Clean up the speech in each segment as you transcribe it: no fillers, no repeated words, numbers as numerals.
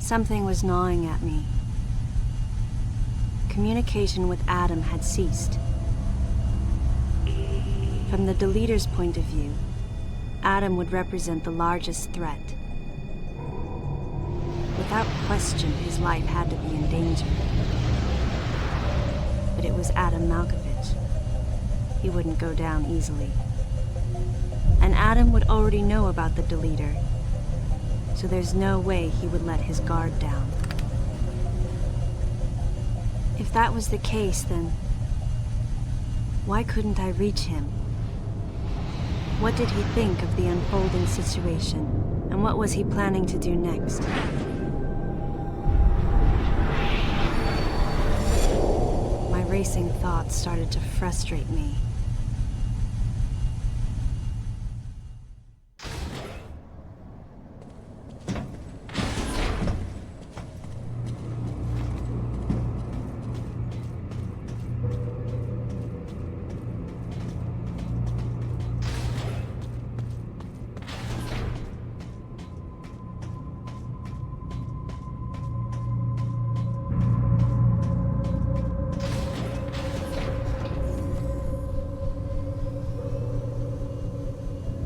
Something was gnawing at me. Communication with Adam had ceased. From the Deleter's point of view, Adam would represent the largest threat. Without question, his life had to be in danger. But it was Adam Malkovich. He wouldn't go down easily. And Adam would already know about the Deleter, so there's no way he would let his guard down. If that was the case, then why couldn't I reach him? What did he think of the unfolding situation, and what was he planning to do next? My racing thoughts started to frustrate me.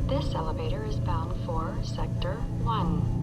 This elevator is bound for Sector 1.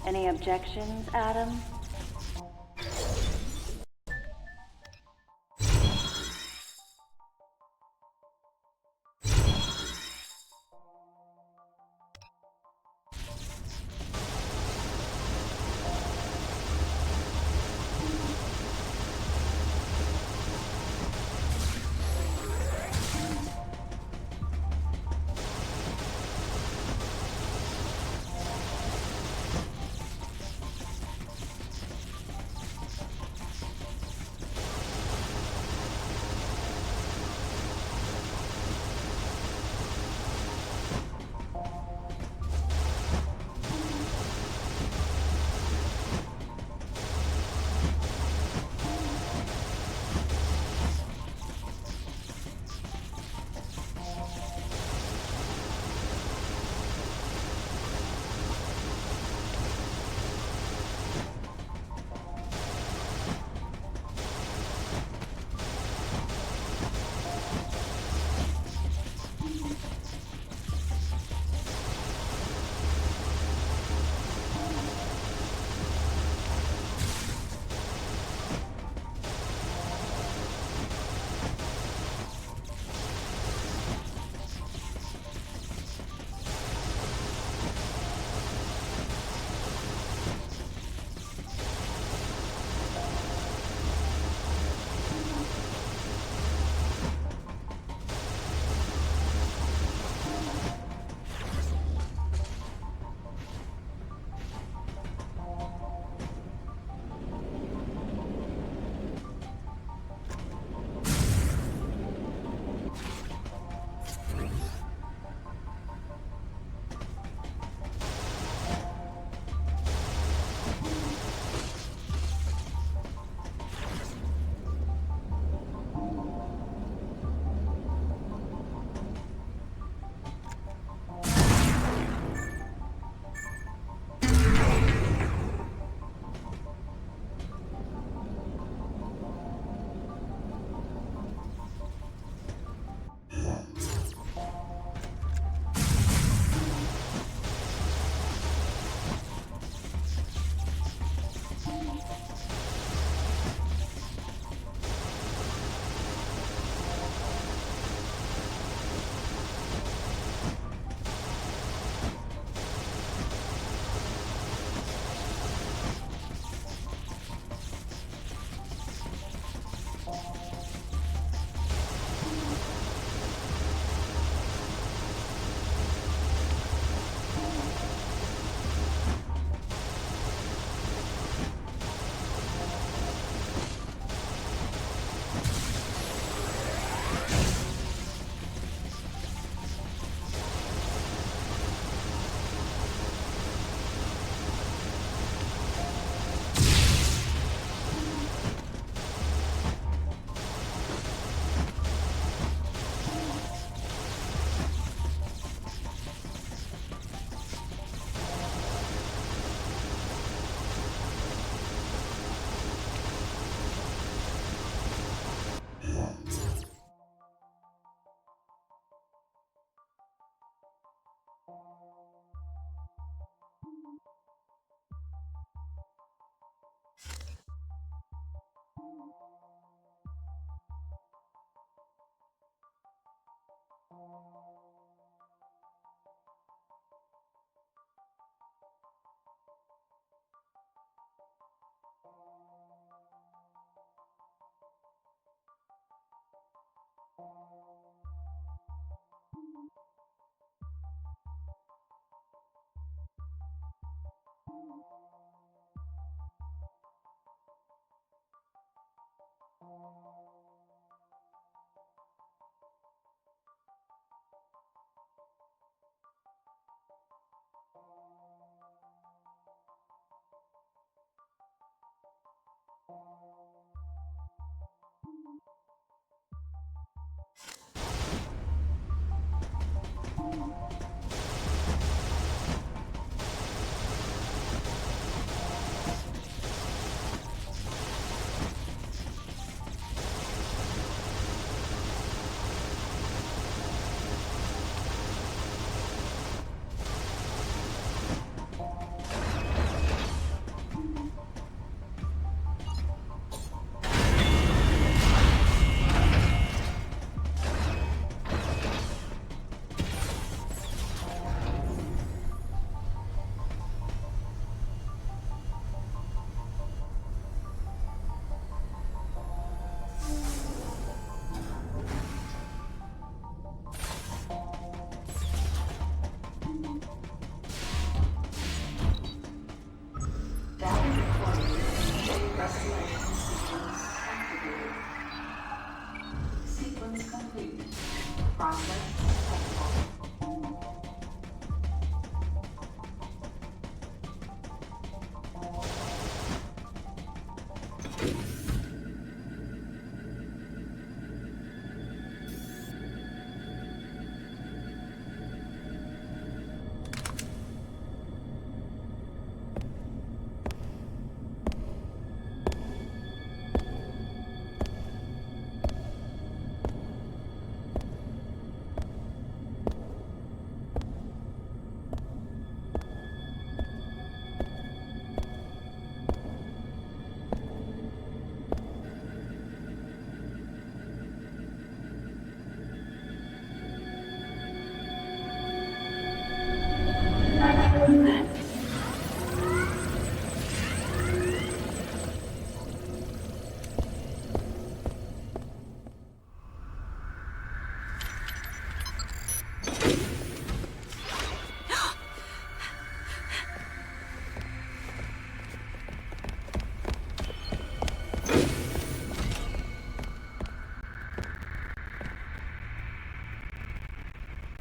Any objections, Adam? Systems complete. Process successful.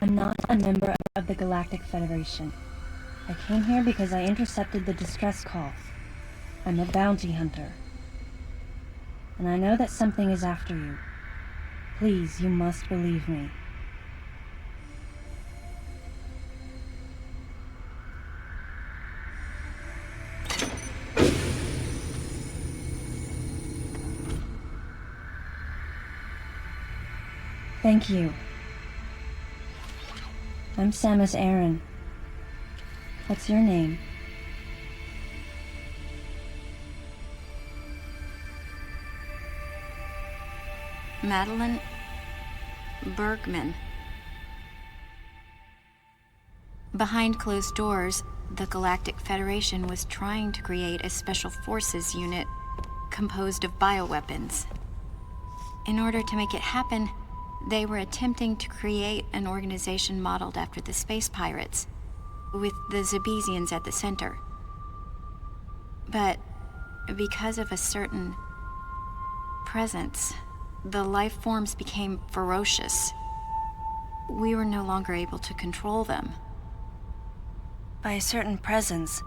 I'm not a member of the Galactic Federation. I came here because I intercepted the distress call. I'm a bounty hunter. And I know that something is after you. Please, you must believe me. Thank you. I'm Samus Aran. What's your name? Madeline Bergman. Behind closed doors, the Galactic Federation was trying to create a special forces unit composed of bioweapons. In order to make it happen, they were attempting to create an organization modeled after the space pirates, with the Zebesians at the center. But because of a certain presence, the life forms became ferocious. We were no longer able to control them. By a certain presence,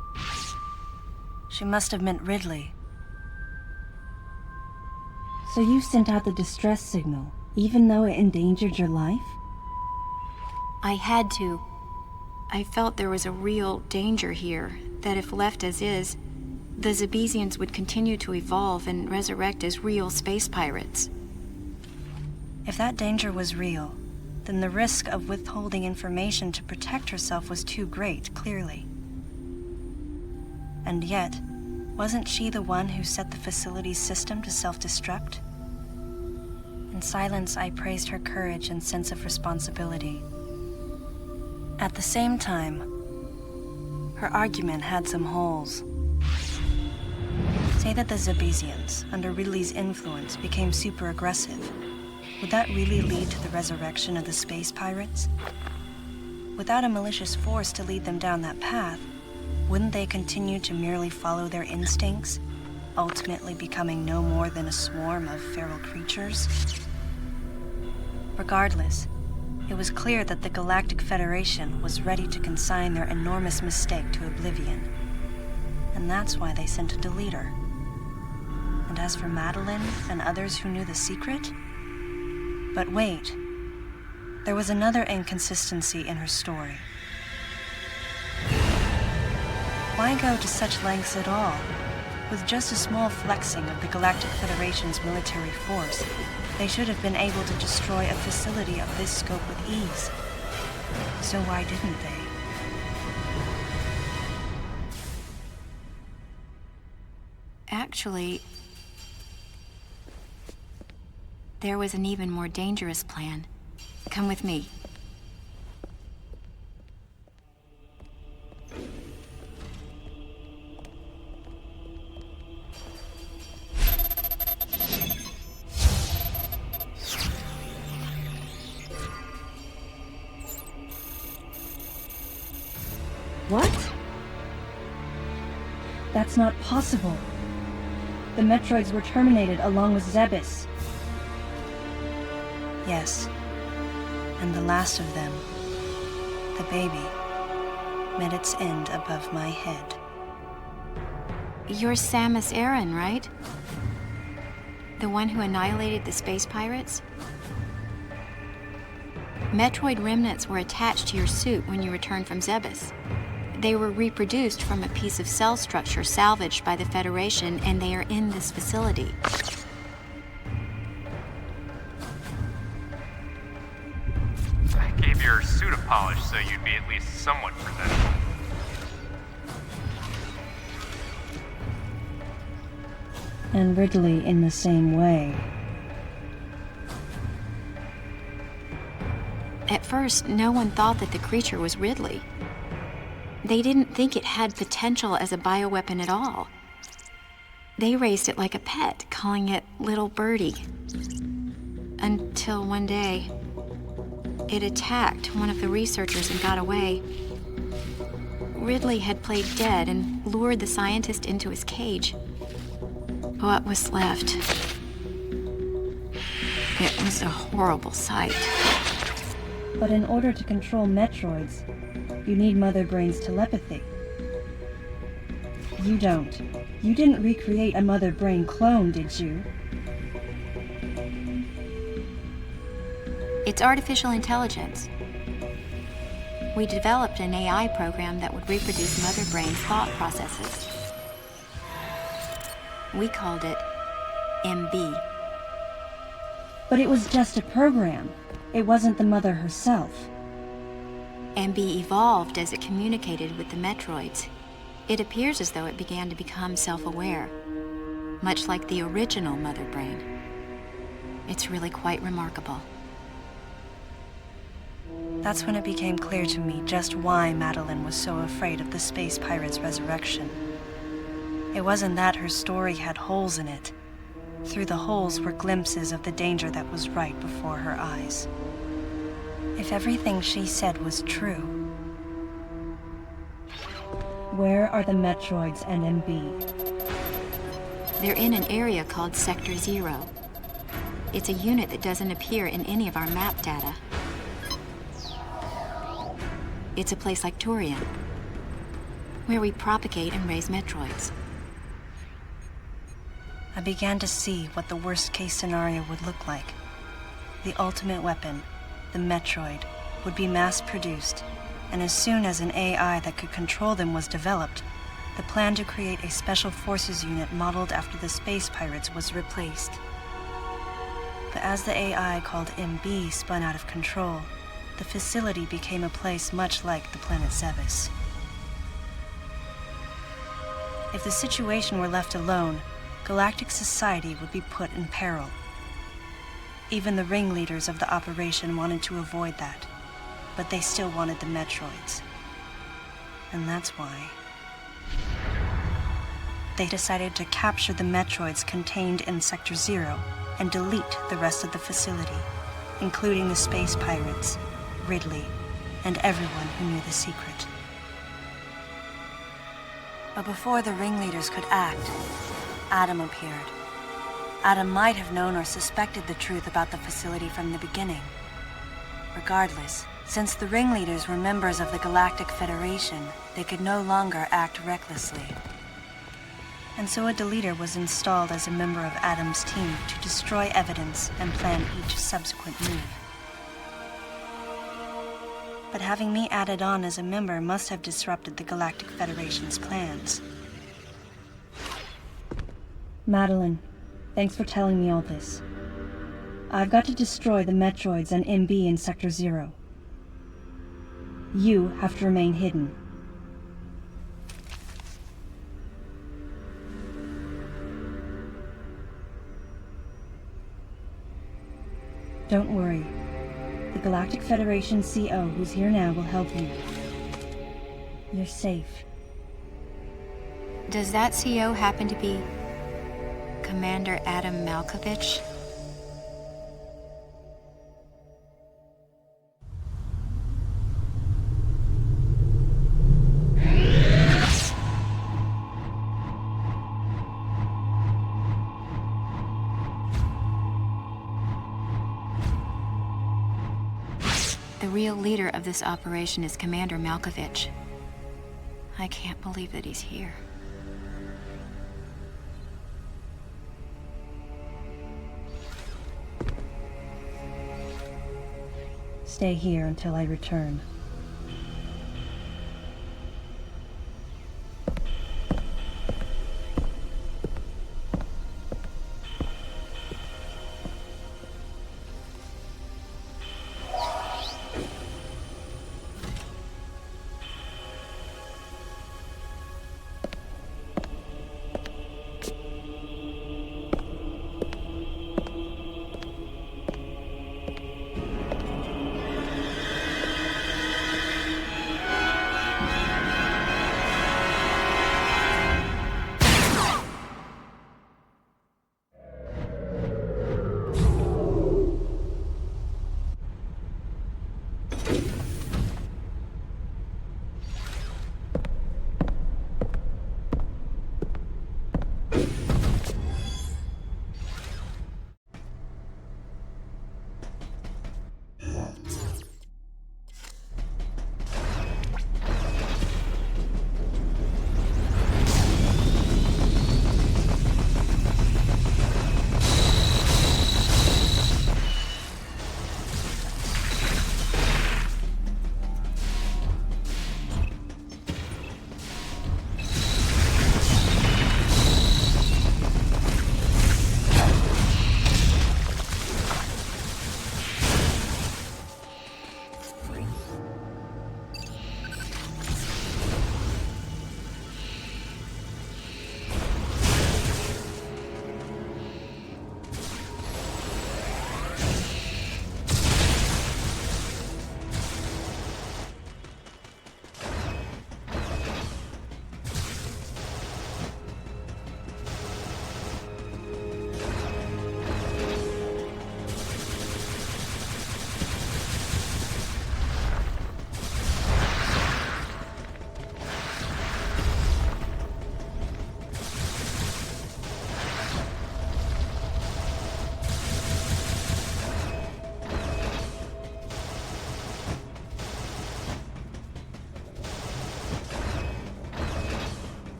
she must have meant Ridley. So you sent out the distress signal, even though it endangered your life? I had to. I felt there was a real danger here, that if left as is, the Zebesians would continue to evolve and resurrect as real space pirates. If that danger was real, then the risk of withholding information to protect herself was too great, clearly. And yet, wasn't she the one who set the facility's system to self-destruct? In silence, I praised her courage and sense of responsibility. At the same time, her argument had some holes. Say that the Zebesians, under Ridley's influence, became super aggressive. Would that really lead to the resurrection of the space pirates? Without a malicious force to lead them down that path, wouldn't they continue to merely follow their instincts, ultimately becoming no more than a swarm of feral creatures? Regardless, it was clear that the Galactic Federation was ready to consign their enormous mistake to oblivion. And that's why they sent a deleter. And as for Madeline and others who knew the secret? But wait, there was another inconsistency in her story. Why go to such lengths at all? With just a small flexing of the Galactic Federation's military force, they should have been able to destroy a facility of this scope with ease. So why didn't they? Actually, there was an even more dangerous plan. Come with me. What? That's not possible. The Metroids were terminated along with Zebes. Yes. And the last of them, the baby, met its end above my head. You're Samus Aran, right? The one who annihilated the space pirates? Metroid remnants were attached to your suit when you returned from Zebes. They were reproduced from a piece of cell structure salvaged by the Federation, and they are in this facility. I gave your suit a polish so you'd be at least somewhat presentable. And Ridley in the same way. At first, no one thought that the creature was Ridley. They didn't think it had potential as a bioweapon at all. They raised it like a pet, calling it Little Birdie. Until one day, it attacked one of the researchers and got away. Ridley had played dead and lured the scientist into his cage. What was left? It was a horrible sight. But in order to control Metroids, you need Mother Brain's telepathy. You don't. You didn't recreate a Mother Brain clone, did you? It's artificial intelligence. We developed an AI program that would reproduce Mother Brain's thought processes. We called it MB. But it was just a program. It wasn't the Mother herself. MB evolved as it communicated with the Metroids. It appears as though it began to become self-aware, much like the original Mother Brain. It's really quite remarkable. That's when it became clear to me just why Madeline was so afraid of the space pirate's resurrection. It wasn't that her story had holes in it. Through the holes were glimpses of the danger that was right before her eyes. If everything she said was true, where are the Metroids and MB? They're in an area called Sector 0. It's a unit that doesn't appear in any of our map data. It's a place like Turian, where we propagate and raise Metroids. I began to see what the worst-case scenario would look like. The ultimate weapon, the Metroid, would be mass-produced, and as soon as an AI that could control them was developed, the plan to create a special forces unit modeled after the space pirates was replaced. But as the AI called MB spun out of control, the facility became a place much like the planet Zebes. If the situation were left alone, galactic society would be put in peril. Even the ringleaders of the operation wanted to avoid that, but they still wanted the Metroids. And that's why they decided to capture the Metroids contained in Sector 0 and delete the rest of the facility, including the space pirates, Ridley, and everyone who knew the secret. But before the ringleaders could act, Adam appeared. Adam might have known or suspected the truth about the facility from the beginning. Regardless, since the ringleaders were members of the Galactic Federation, they could no longer act recklessly. And so a deleter was installed as a member of Adam's team to destroy evidence and plan each subsequent move. But having me added on as a member must have disrupted the Galactic Federation's plans. Madeline, thanks for telling me all this. I've got to destroy the Metroids and MB in Sector 0. You have to remain hidden. Don't worry. The Galactic Federation CO who's here now will help you. You're safe. Does that CO happen to be Commander Adam Malkovich? The real leader of this operation is Commander Malkovich. I can't believe that he's here. Stay here until I return.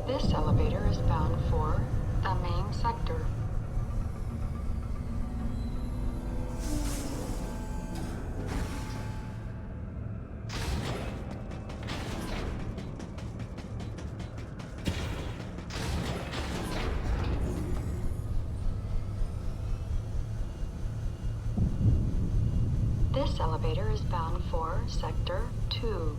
This elevator is bound for the main sector. This elevator is bound for Sector 2.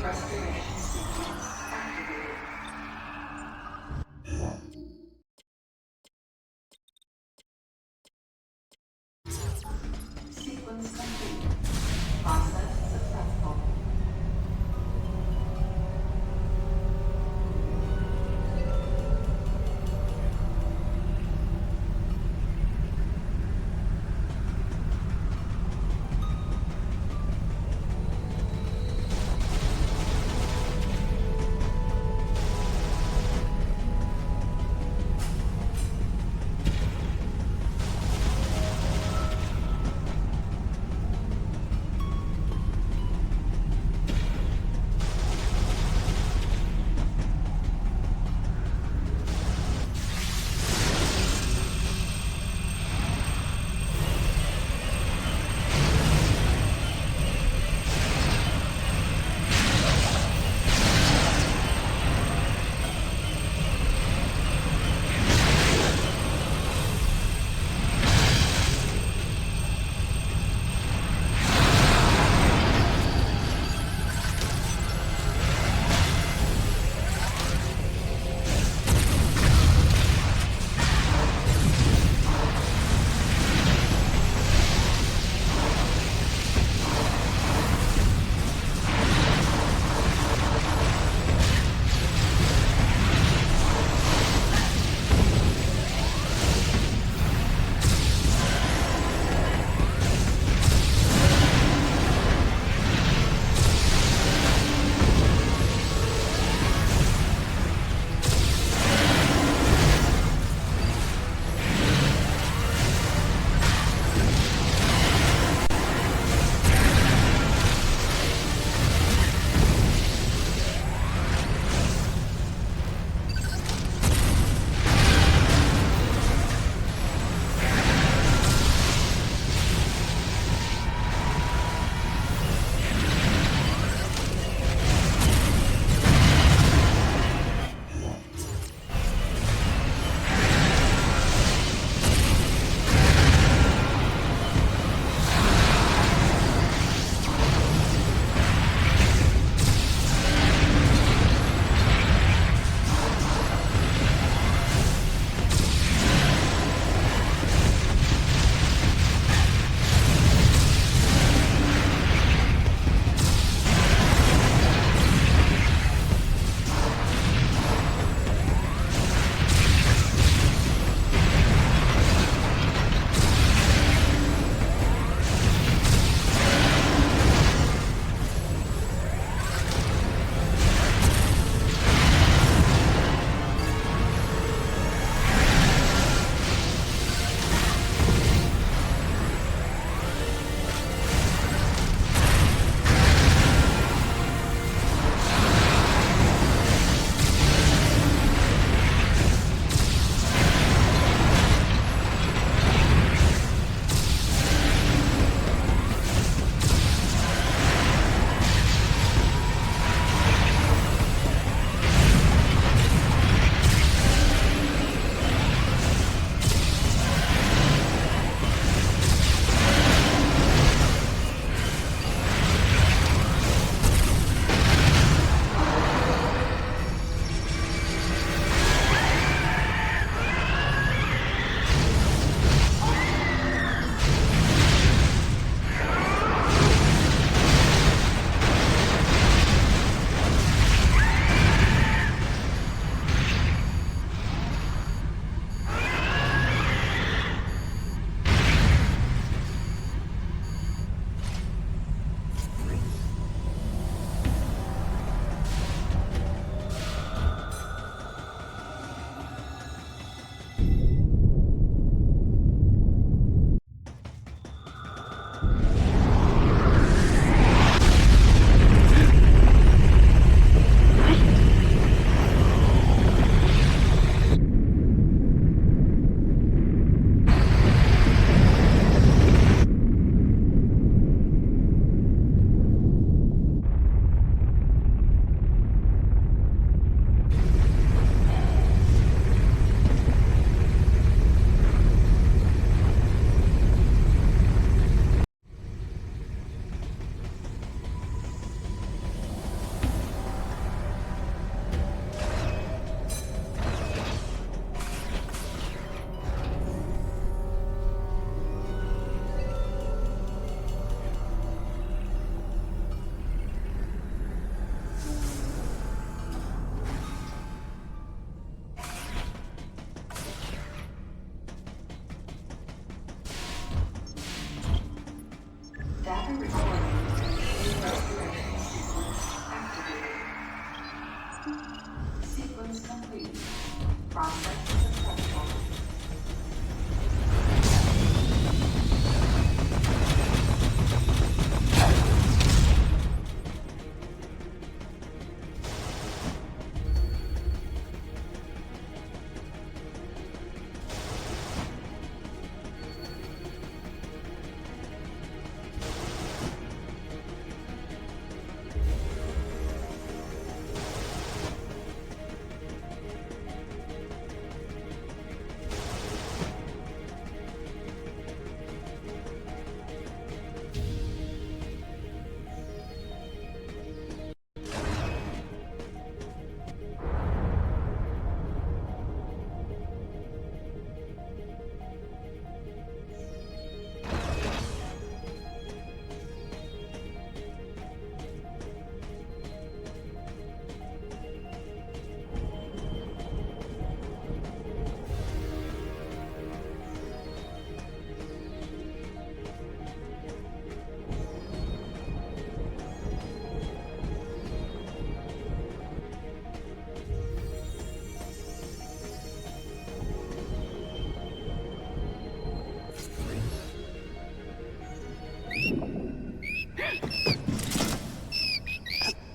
Restoration sequence activated. Sequence complete. Process successful.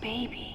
baby.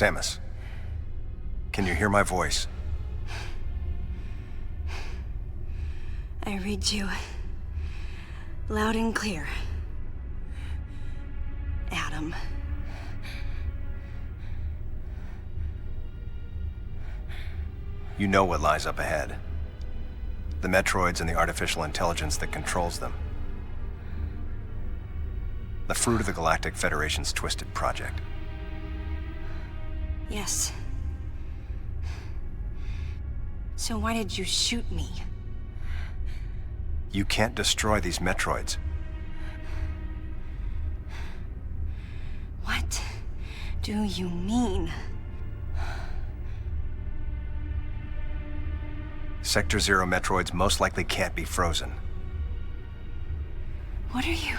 Samus, can you hear my voice? I read you loud and clear, Adam. You know what lies up ahead. The Metroids and the artificial intelligence that controls them. The fruit of the Galactic Federation's twisted project. Yes. So why did you shoot me? You can't destroy these Metroids. What do you mean? Sector Zero Metroids most likely can't be frozen. What are you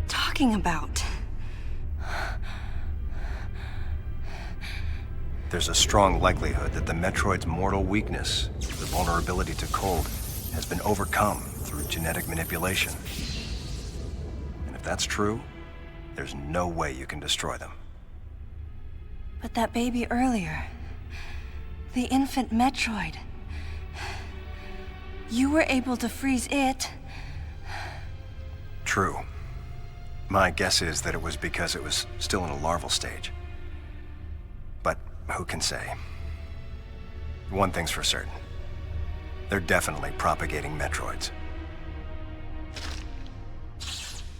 talking about? There's a strong likelihood that the Metroid's mortal weakness, the vulnerability to cold, has been overcome through genetic manipulation. And if that's true, there's no way you can destroy them. But that baby earlier, the infant Metroid, you were able to freeze it. True. My guess is that it was because it was still in a larval stage. But who can say? One thing's for certain. They're definitely propagating Metroids.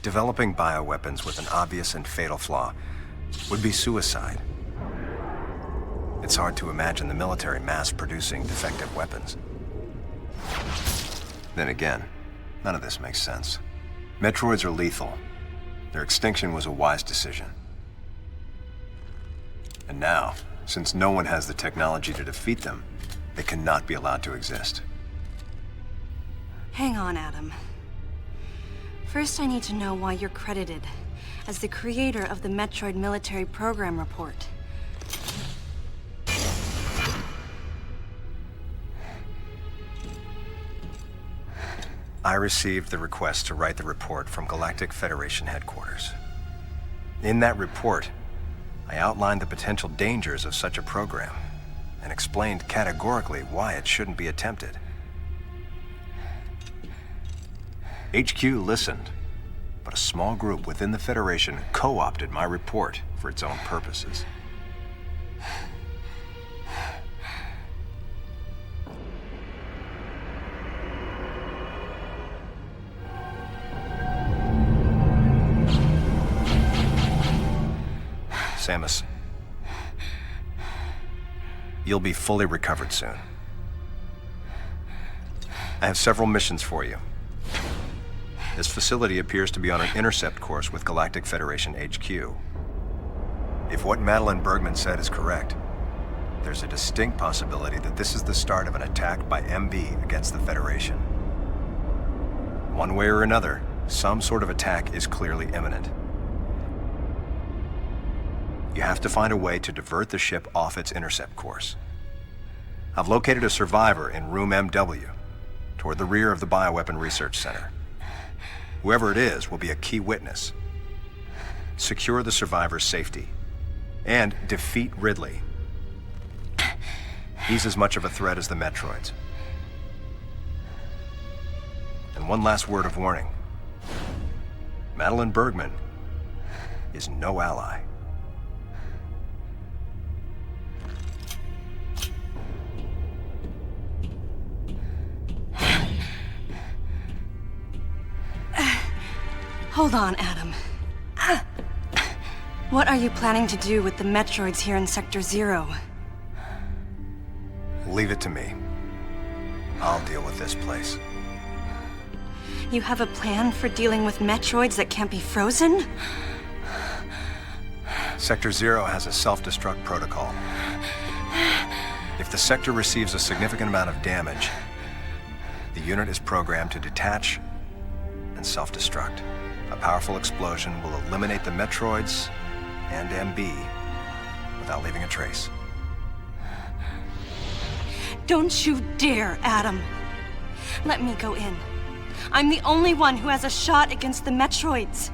Developing bioweapons with an obvious and fatal flaw would be suicide. It's hard to imagine the military mass-producing defective weapons. Then again, none of this makes sense. Metroids are lethal. Their extinction was a wise decision. And now, since no one has the technology to defeat them, they cannot be allowed to exist. Hang on, Adam. First, I need to know why you're credited as the creator of the Metroid Military Program Report. I received the request to write the report from Galactic Federation headquarters. In that report, I outlined the potential dangers of such a program and explained categorically why it shouldn't be attempted. HQ listened, but a small group within the Federation co-opted my report for its own purposes. Samus, you'll be fully recovered soon. I have several missions for you. This facility appears to be on an intercept course with Galactic Federation HQ. If what Madeline Bergman said is correct, there's a distinct possibility that this is the start of an attack by MB against the Federation. One way or another, some sort of attack is clearly imminent. You have to find a way to divert the ship off its intercept course. I've located a survivor in room MW, toward the rear of the Bioweapon Research Center. Whoever it is will be a key witness. Secure the survivor's safety. And defeat Ridley. He's as much of a threat as the Metroids. And one last word of warning. Madeline Bergman is no ally. Hold on, Adam. What are you planning to do with the Metroids here in Sector 0? Leave it to me. I'll deal with this place. You have a plan for dealing with Metroids that can't be frozen? Sector 0 has a self-destruct protocol. If the sector receives a significant amount of damage, the unit is programmed to detach and self-destruct. A powerful explosion will eliminate the Metroids and MB without leaving a trace. Don't you dare, Adam. Let me go in. I'm the only one who has a shot against the Metroids.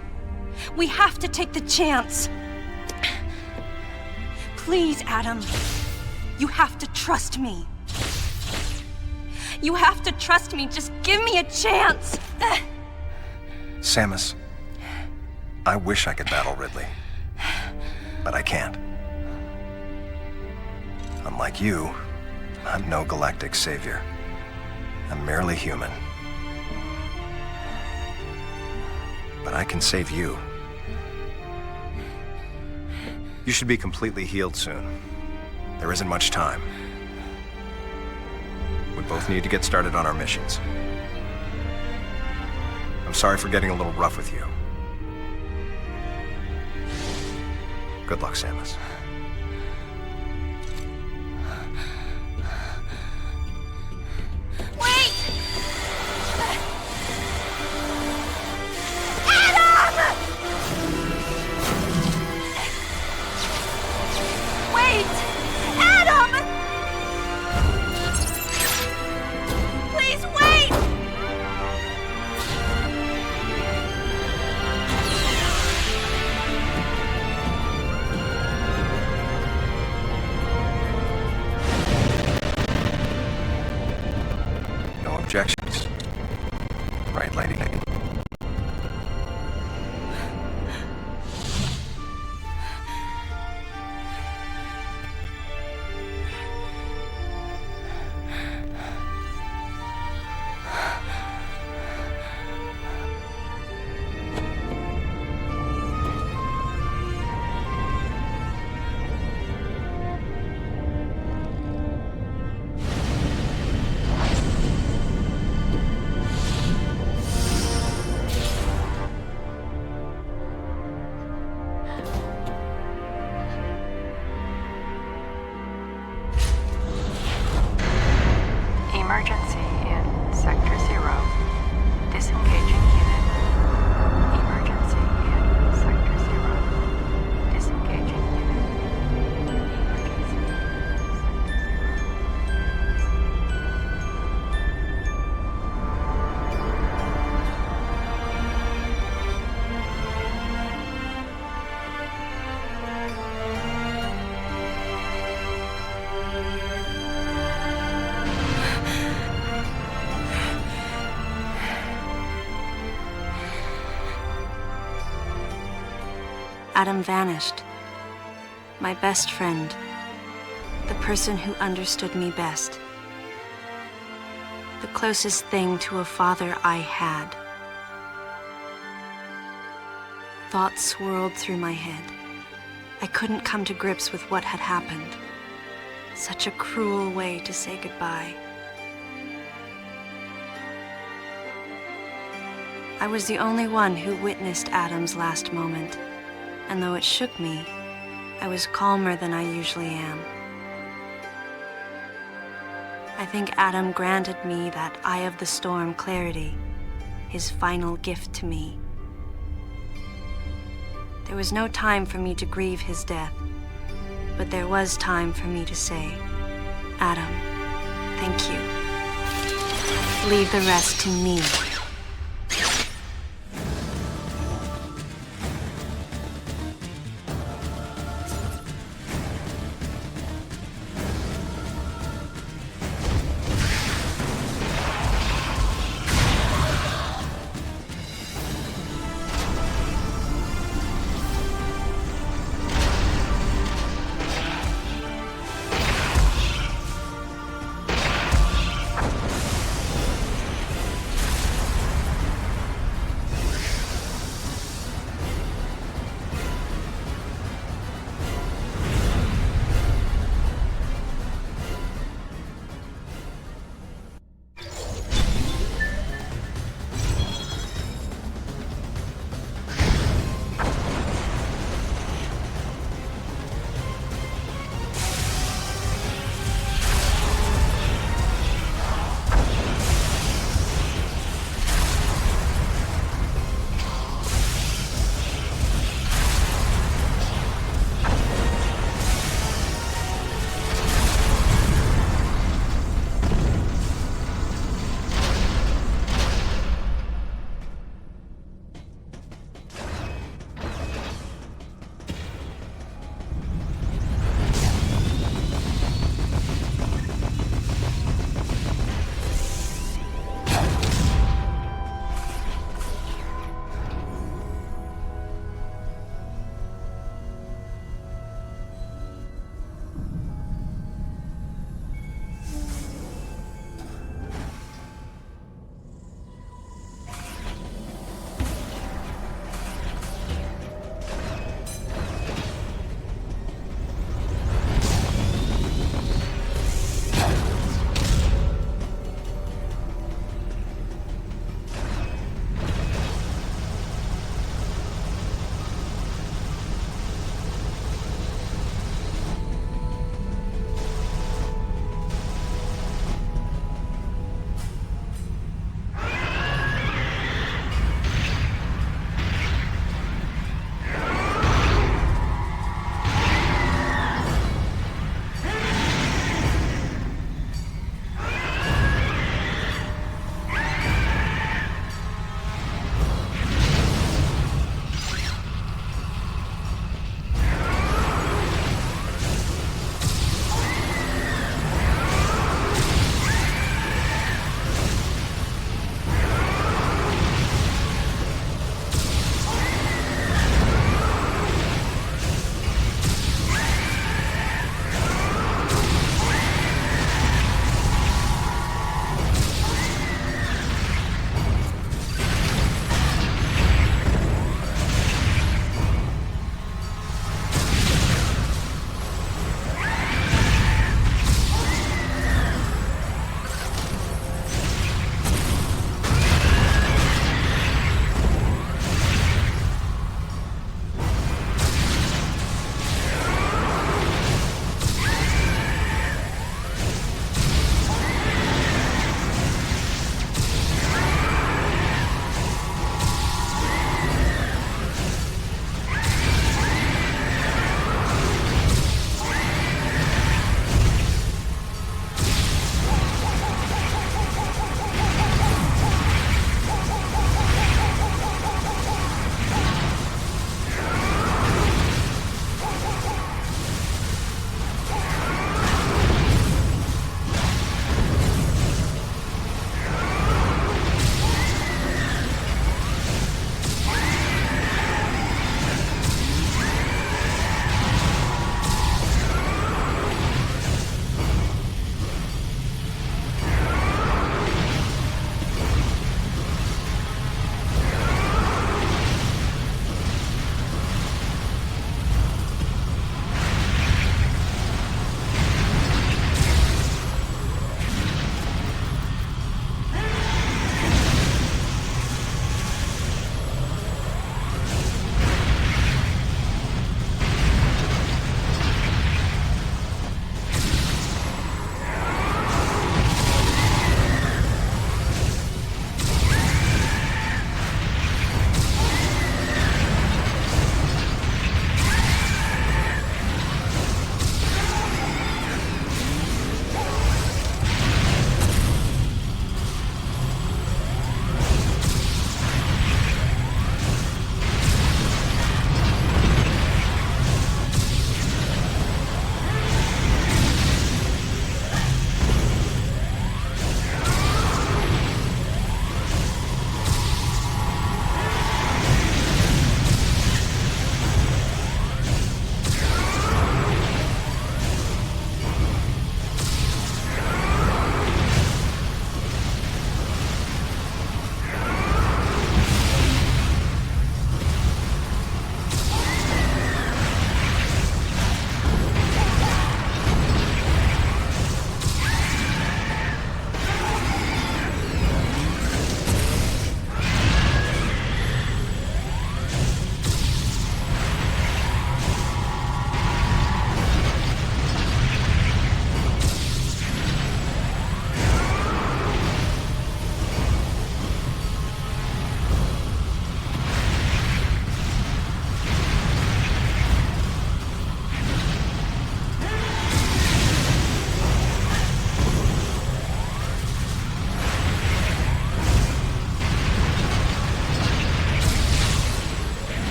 We have to take the chance. Please, Adam. You have to trust me. You have to trust me. Just give me a chance. Samus, I wish I could battle Ridley, but I can't. Unlike you, I'm no galactic savior. I'm merely human. But I can save you. You should be completely healed soon. There isn't much time. We both need to get started on our missions. I'm sorry for getting a little rough with you. Good luck, Samus. Objections. Right, lady? Emergency in Sector 0. Disengaging unit. Emergency in Sector 0. Disengaging unit. Emergency in Adam vanished. My best friend. The person who understood me best. The closest thing to a father I had. Thoughts swirled through my head. I couldn't come to grips with what had happened. Such a cruel way to say goodbye. I was the only one who witnessed Adam's last moment, and though it shook me, I was calmer than I usually am. I think Adam granted me that Eye of the Storm clarity, his final gift to me. There was no time for me to grieve his death, but there was time for me to say, Adam, thank you. Leave the rest to me.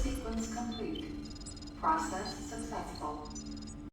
sequence complete. Process successful.